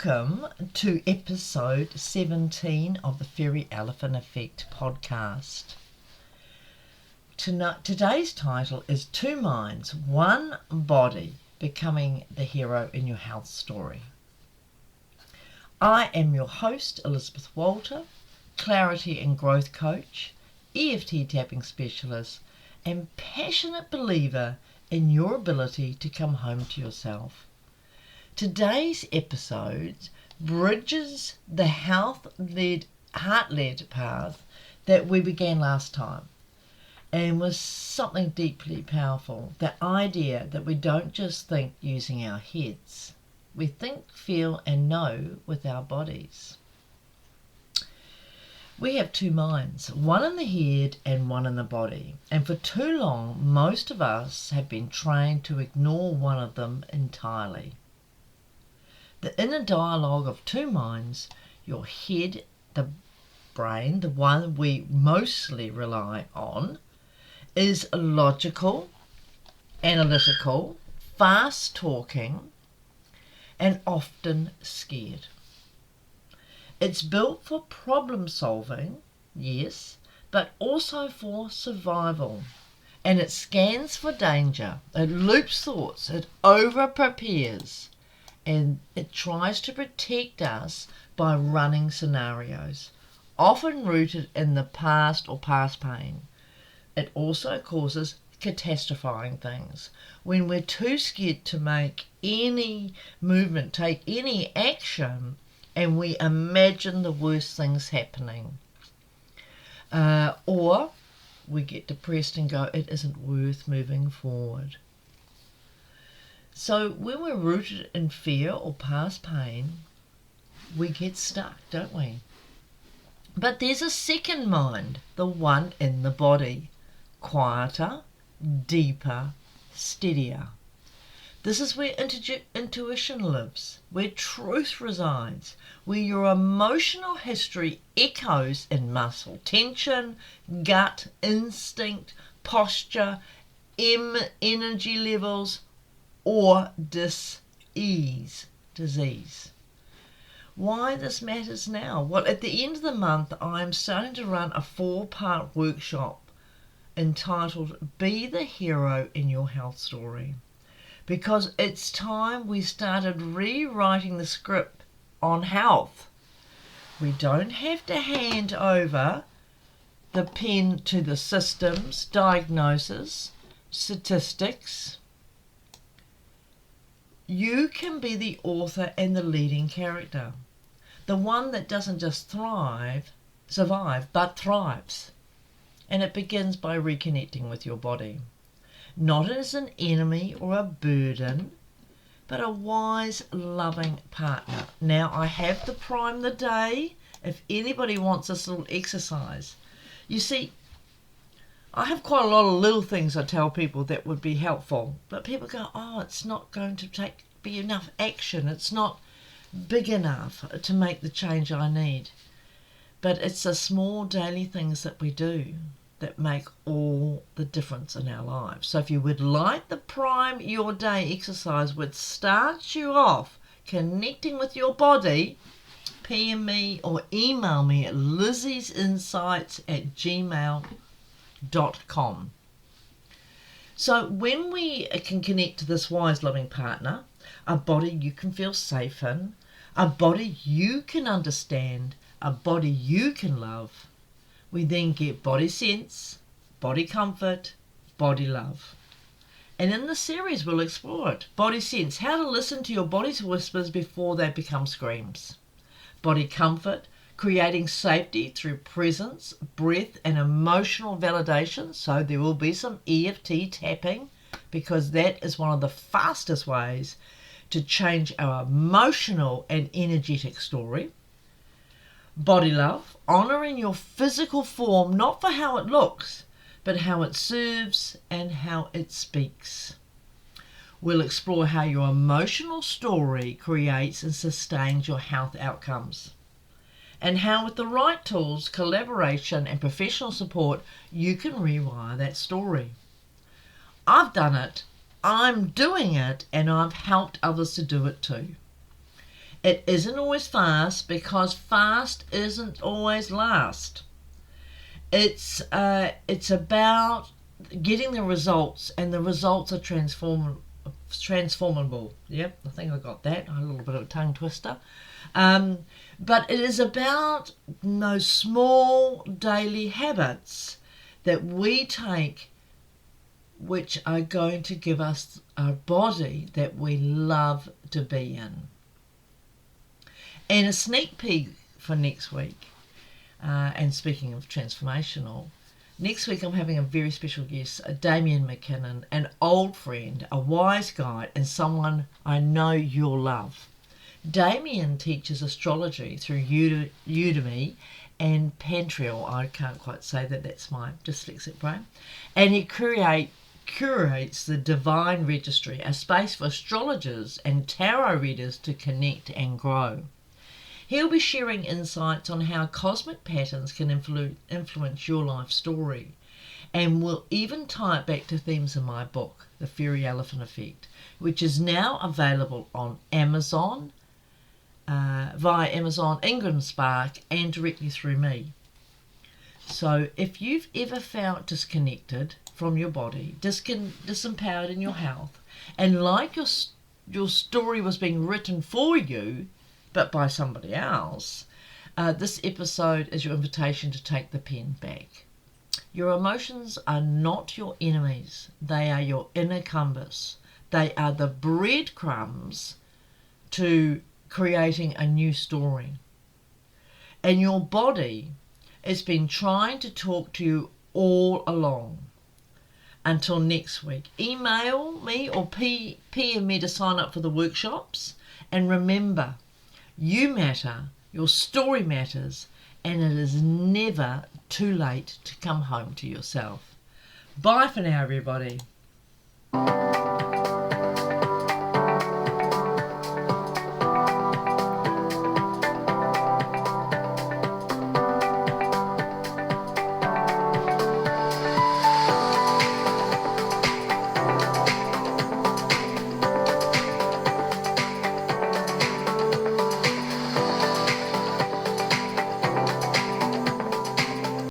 Welcome to episode 17 of the Fairy Elephant Effect podcast. Today's title is Two Minds, One Body, Becoming the Hero in Your Health Story. I am your host, Elizabeth Walter, Clarity and Growth Coach, EFT tapping specialist, and passionate believer in your ability to come home to yourself. Today's episode bridges the heart-led path that we began last time, and was something deeply powerful. The idea that we don't just think using our heads, we think, feel and know with our bodies. We have two minds, one in the head and one in the body, and for too long most of us have been trained to ignore one of them entirely. The inner dialogue of two minds, your head, the brain, the one we mostly rely on, is logical, analytical, fast talking, and often scared. It's built for problem solving, yes, but also for survival. And it scans for danger, it loops thoughts, it over-prepares, and it tries to protect us by running scenarios, often rooted in the past or past pain. It also causes catastrophizing things when we're too scared to make any movement, take any action, and we imagine the worst things happening. Or we get depressed and go, it isn't worth moving forward. So when we're rooted in fear or past pain, we get stuck, don't we? But there's a second mind, the one in the body, quieter, deeper, steadier. This is where intuition lives, where truth resides, where your emotional history echoes in muscle tension, gut, instinct, posture, energy levels, or disease. Why this matters now? Well, at the end of the month, I'm starting to run a 4-part workshop entitled Be the Hero in Your Health Story, because it's time we started rewriting the script on health. We don't have to hand over the pen to the systems, diagnosis, statistics. You can be the author and the leading character, the one that doesn't just survive, but thrives. And it begins by reconnecting with your body, not as an enemy or a burden, but a wise, loving partner. Now, I have to prime the day if anybody wants this little exercise. You see, I have quite a lot of little things I tell people that would be helpful, but people go, oh, it's not going to be enough action. It's not big enough to make the change I need. But it's the small daily things that we do that make all the difference in our lives. So if you would like the Prime Your Day exercise, which starts you off connecting with your body, PM me or email me at lizziesinsights@gmail.com. So when we can connect to this wise, loving partner, a body you can feel safe in, a body you can understand, a body you can love, we then get body sense, body comfort, body love. And in this series we'll explore it. Body sense, how to listen to your body's whispers before they become screams. Body comfort, creating safety through presence, breath and emotional validation. So there will be some EFT tapping, because that is one of the fastest ways to change our emotional and energetic story. Body love, honouring your physical form, not for how it looks, but how it serves and how it speaks. We'll explore how your emotional story creates and sustains your health outcomes, and how with the right tools, collaboration and professional support, you can rewire that story. I've done it, I'm doing it, and I've helped others to do it too. It isn't always fast because fast isn't always last. It's about getting the results, and the results are transformable. Yep, I think I got that. A little bit of a tongue twister. But it is about those small daily habits that we take, which are going to give us a body that we love to be in. And a sneak peek for next week, and speaking of transformational, next week I'm having a very special guest, Damian McKinnon, an old friend, a wise guide, and someone I know you'll love. Damian teaches astrology through Udemy and Pantrial. I can't quite say that, that's my dyslexic brain. And he curates the Divine Registry, a space for astrologers and tarot readers to connect and grow. He'll be sharing insights on how cosmic patterns can influence your life story, and we'll even tie it back to themes in my book, The Fairy Elephant Effect, which is now available on Amazon, via Amazon, Ingram Spark, and directly through me. So if you've ever felt disconnected from your body, disempowered in your health, and like your story was being written for you, but by somebody else, this episode is your invitation to take the pen back. Your emotions are not your enemies. They are your inner compass. They are the breadcrumbs to creating a new story. And your body has been trying to talk to you all along. Until next week, email me or PM me to sign up for the workshops. And remember, you matter, your story matters, and it is never too late to come home to yourself. Bye for now, everybody.